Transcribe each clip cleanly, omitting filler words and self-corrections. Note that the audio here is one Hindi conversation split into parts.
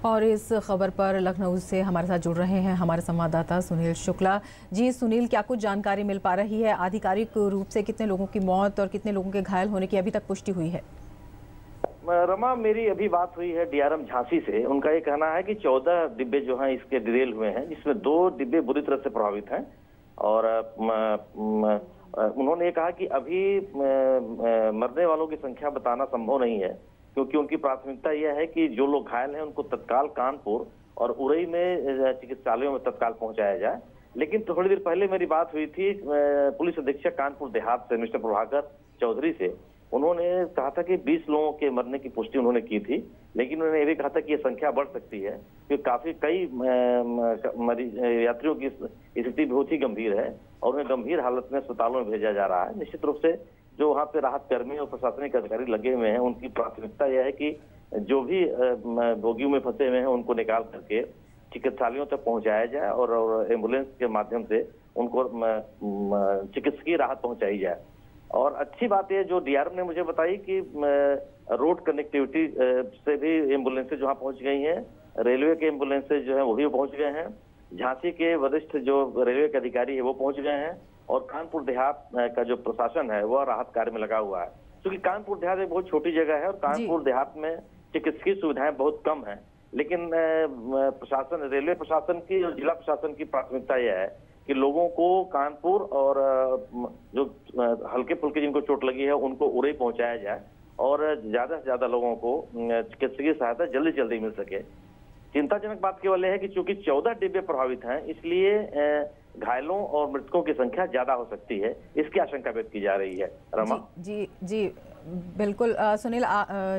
और इस खबर पर लखनऊ से हमारे साथ जुड़ रहे हैं हमारे संवाददाता सुनील शुक्ला। जी सुनील, क्या कुछ जानकारी मिल पा रही है? आधिकारिक रूप से कितने लोगों की मौत और कितने लोगों के घायल होने की अभी तक पुष्टि हुई है? रमा, मेरी अभी बात हुई है डीआरएम झांसी से। उनका ये कहना है कि 14 डिब्बे जो हैं इसके डिरेल हुए हैं, जिसमें 2 डिब्बे बुरी तरह से प्रभावित हैं। और उन्होंने कहा कि अभी मरने वालों की संख्या बताना संभव नहीं है, क्योंकि उनकी प्राथमिकता यह है कि जो लोग घायल हैं उनको तत्काल कानपुर और उरई में चिकित्सालयों में तत्काल पहुंचाया जाए। लेकिन थोड़ी देर पहले मेरी बात हुई थी पुलिस अधीक्षक कानपुर देहात से मिस्टर प्रभाकर चौधरी से। उन्होंने कहा था कि 20 लोगों के मरने की पुष्टि उन्होंने की थी, लेकिन उन्होंने ये भी कहा था कि ये संख्या बढ़ सकती है, क्योंकि कई यात्रियों की स्थिति बहुत ही गंभीर है और उन्हें गंभीर हालत में अस्पतालों में भेजा जा रहा है। निश्चित रूप से जो वहाँ पे राहत कर्मी और प्रशासनिक अधिकारी लगे हुए हैं, उनकी प्राथमिकता यह है कि जो भी बोगियों में फंसे हुए हैं उनको निकाल करके चिकित्सालयों तक पहुंचाया जाए और एम्बुलेंस के माध्यम से उनको चिकित्सकीय राहत पहुंचाई जाए। और अच्छी बात यह जो डीआरएम ने मुझे बताई कि रोड कनेक्टिविटी से भी एम्बुलेंसेज वहाँ पहुंच गई हैं, रेलवे के एम्बुलेंसेज जो है वो भी पहुंच गए हैं, झांसी के वरिष्ठ जो रेलवे के अधिकारी है वो पहुंच गए हैं और कानपुर देहात का जो प्रशासन है वह राहत कार्य में लगा हुआ है। क्योंकि कानपुर देहात एक बहुत छोटी जगह है और कानपुर देहात में चिकित्सकीय सुविधाएं बहुत कम है, लेकिन प्रशासन, रेलवे प्रशासन की और जिला प्रशासन की प्राथमिकता यह है कि लोगों को कानपुर और जो हल्के फुल्के जिनको चोट लगी है उनको उरई पहुंचाया जाए और ज्यादा से ज्यादा लोगों को चिकित्सकीय सहायता जल्दी जल्दी मिल सके। चिंताजनक बात केवल यह है कि चूंकि 14 डिब्बे प्रभावित हैं, इसलिए घायलों और मृतकों की संख्या ज्यादा हो सकती है, इसकी आशंका व्यक्त की जा रही है। रमा जी जी बिल्कुल। सुनील,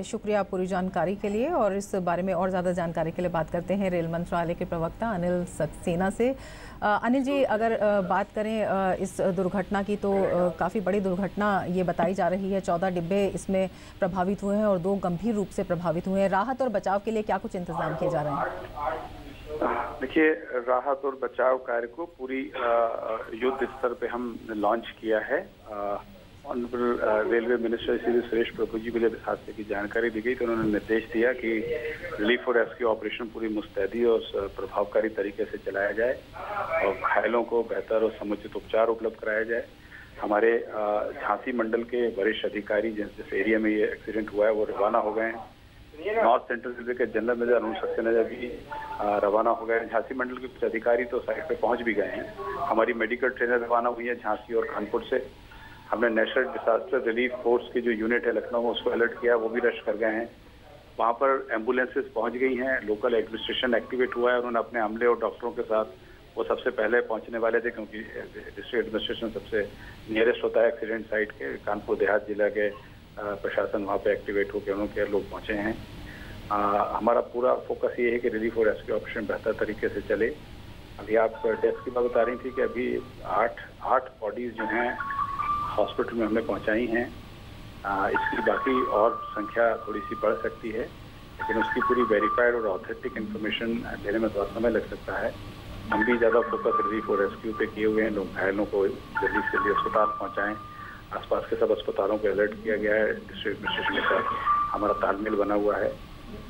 शुक्रिया पूरी जानकारी के लिए। और इस बारे में और ज़्यादा जानकारी के लिए बात करते हैं रेल मंत्रालय के प्रवक्ता अनिल सक्सेना से। अनिल जी, अगर बात करें इस दुर्घटना की तो काफ़ी बड़ी दुर्घटना ये बताई जा रही है। 14 डिब्बे इसमें प्रभावित हुए हैं और 2 गंभीर रूप से प्रभावित हुए हैं। राहत और बचाव के लिए क्या कुछ इंतजाम किए जा रहे हैं? देखिए, राहत और बचाव कार्य को पूरी युद्ध स्तर पे हम लॉन्च किया है। Honourable railway minister Shri Suresh Prabhu ji को जब इस हादसे की जानकारी दी गई तो उन्होंने निर्देश दिया कि रिलीफ और रेस्क्यू ऑपरेशन पूरी मुस्तैदी और प्रभावकारी तरीके से चलाया जाए और घायलों को बेहतर और समुचित उपचार उपलब्ध कराया जाए। हमारे झांसी मंडल के वरिष्ठ अधिकारी जिस एरिया में ये एक्सीडेंट हुआ है वो रवाना हो गए हैं। नॉर्थ सेंट्रल रेलवे के जनरल मैनेजर अरुण सक्सेना भी रवाना हो गए हैं। झांसी मंडल के कुछ अधिकारी तो साइट पे पहुंच भी गए हैं। हमारी मेडिकल ट्रेनर रवाना हुई है झांसी और कानपुर से। हमने नेशनल डिजास्टर रिलीफ फोर्स की जो यूनिट है लखनऊ में उसको अलर्ट किया, वो भी रश कर गए हैं। वहाँ पर एम्बुलेंसेस पहुंच गई हैं, लोकल एडमिनिस्ट्रेशन एक्टिवेट हुआ है। उन्होंने अपने अमले और डॉक्टरों के साथ, वो सबसे पहले पहुंचने वाले थे क्योंकि डिस्ट्रिक्ट एडमिनिस्ट्रेशन सबसे नियरेस्ट होता है एक्सीडेंट साइट के। कानपुर देहात जिला के प्रशासन वहाँ पे एक्टिवेट होकर उनके लोग पहुँचे हैं। हमारा पूरा फोकस ये है कि रिलीफ और रेस्क्यू ऑपरेशन बेहतर तरीके से चले। अभी आप डेथ की बात बता रही थी कि अभी 8 बॉडीज जो हैं हॉस्पिटल में हमने पहुंचाई हैं। इसकी बाकी और संख्या थोड़ी सी बढ़ सकती है, लेकिन उसकी पूरी वेरीफाइड और ऑथेंटिक इन्फॉर्मेशन देने में थोड़ा समय लग सकता है। हम भी ज़्यादा फोकस रिलीफ और रेस्क्यू पे किए हुए हैं। लोग घायलों को जल्दी से जल्दी अस्पताल पहुंचाएं। आसपास के सब अस्पतालों को अलर्ट किया गया है। डिस्ट्रिक्ट एडमिनिस्ट्रेशन के साथ हमारा तालमेल बना हुआ है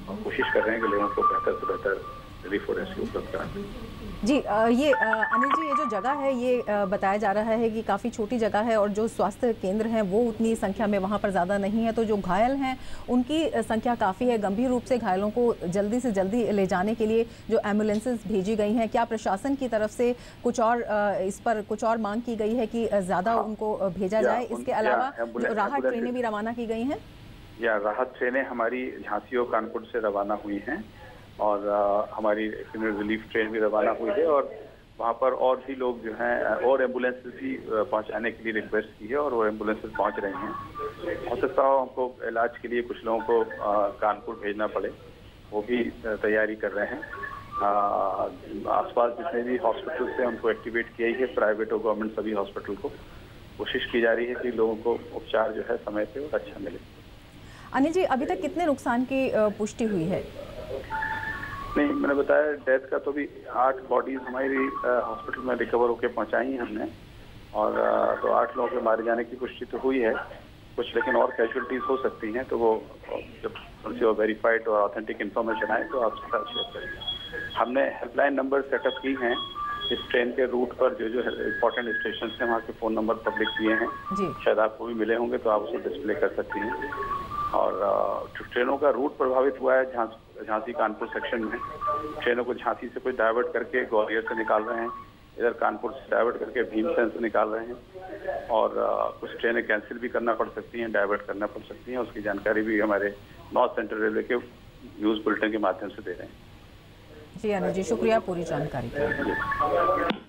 और कोशिश कर रहे हैं कि लोगों को बेहतर से बेहतर रिलीफ और रेस्क्यू उपलब्ध कराएं। जी, ये अनिल जी, ये जो जगह है ये बताया जा रहा है कि काफ़ी छोटी जगह है और जो स्वास्थ्य केंद्र हैं वो उतनी संख्या में वहाँ पर ज़्यादा नहीं है, तो जो घायल हैं उनकी संख्या काफ़ी है। गंभीर रूप से घायलों को जल्दी से जल्दी ले जाने के लिए जो एम्बुलेंसेस भेजी गई हैं, क्या प्रशासन की तरफ से कुछ और इस पर कुछ और मांग की गई है कि ज़्यादा उनको भेजा जाए? इसके अलावा जो राहत ट्रेनें भी रवाना की गई हैं? या राहत ट्रेनें हमारी झांसी और कानपुर से रवाना हुई हैं और हमारी रिलीफ ट्रेन भी रवाना हुई है और वहाँ पर और भी लोग जो हैं और एम्बुलेंसेस भी पहुँचाने के लिए रिक्वेस्ट की है और वो एम्बुलेंसेस पहुँच रही हैं। हो सकता हो हमको इलाज के लिए कुछ लोगों को कानपुर भेजना पड़े, वो भी तैयारी कर रहे हैं। आसपास जितने भी हॉस्पिटल से उनको एक्टिवेट किया ही है, प्राइवेट और गवर्नमेंट सभी हॉस्पिटल को कोशिश की जा रही है कि लोगों को उपचार जो है समय पे और अच्छा मिले। अनिल जी, अभी तक कितने नुकसान की पुष्टि हुई है? नहीं, मैंने बताया डेथ का तो भी 8 बॉडीज हमारी हॉस्पिटल में रिकवर होकर पहुंचाई हैं हमने और तो 8 लोगों के मारे जाने की पुष्टि तो हुई है कुछ, लेकिन और कैजुअलिटीज हो सकती हैं, तो वो जब उनसे वो वेरीफाइड और ऑथेंटिक इन्फॉर्मेशन आए तो आपके साथ शेयर करेंगे। हमने हेल्पलाइन नंबर सेटअप की हैं इस ट्रेन के रूट पर, जो जो इम्पोर्टेंट स्टेशन हैं वहाँ के फ़ोन नंबर पब्लिक किए हैं, शायद आपको भी मिले होंगे तो आप उसे डिस्प्ले कर सकती हैं। और ट्रेनों का रूट प्रभावित हुआ है झांसी कानपुर सेक्शन में, ट्रेनों को झांसी से कुछ डाइवर्ट करके ग्वालियर से निकाल रहे हैं, इधर कानपुर से डाइवर्ट करके भीमसेन से निकाल रहे हैं, और कुछ ट्रेनें कैंसिल भी करना पड़ सकती हैं, डाइवर्ट करना पड़ सकती हैं। उसकी जानकारी भी हमारे नॉर्थ सेंट्रल रेलवे के न्यूज़ बुलेटिन के माध्यम से दे रहे हैं। जी अनिल जी, शुक्रिया पूरी जानकारी के लिए।